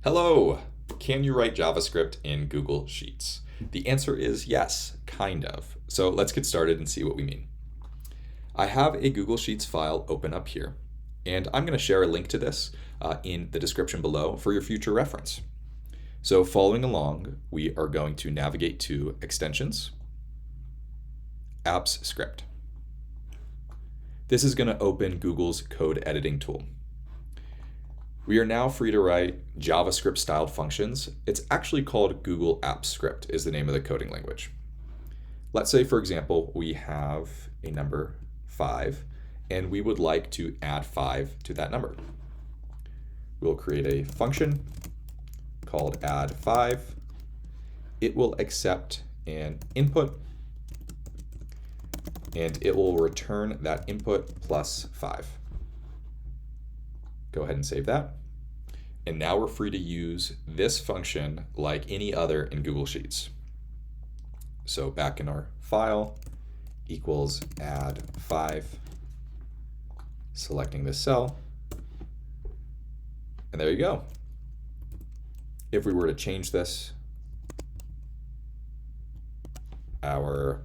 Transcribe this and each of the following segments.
Hello! Can you write JavaScript in Google Sheets? The answer is yes, kind of. So let's get started and see what we mean. I have a Google Sheets file open up here, and I'm going to share a link to this in the description below for your future reference. So following along, we are going to navigate to Extensions, Apps Script. This is going to open Google's code editing tool. We are now free to write JavaScript-styled functions. It's actually called Google Apps Script is the name of the coding language. Let's say, for example, we have a number 5, and we would like to add 5 to that number. We'll create a function called add 5. It will accept an input, and it will return that input plus 5. Go ahead and save that. And now we're free to use this function like any other in Google Sheets. So back in our file, equals add 5, selecting this cell, and there you go. If we were to change this, our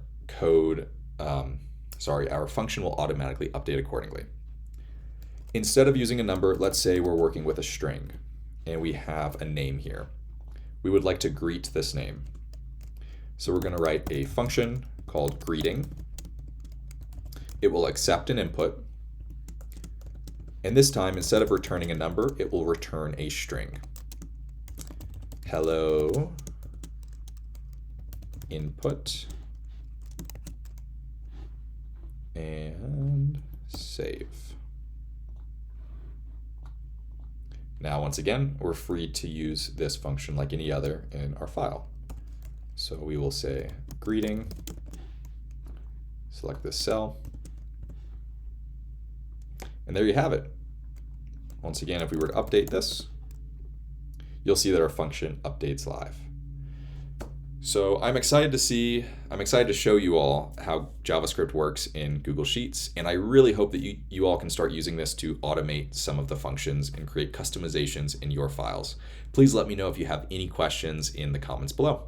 function will automatically update accordingly. Instead of using a number, let's say we're working with a string and we have a name here. We would like to greet this name. So we're going to write a function called greeting. It will accept an input. And this time, instead of returning a number, it will return a string. Hello, input, and save. Now, once again, we're free to use this function like any other in our file. So we will say greeting, select this cell, and there you have it. Once again, if we were to update this, you'll see that our function updates live. So I'm excited to show you all how JavaScript works in Google Sheets, and I really hope that you all can start using this to automate some of the functions and create customizations in your files. Please let me know if you have any questions in the comments below.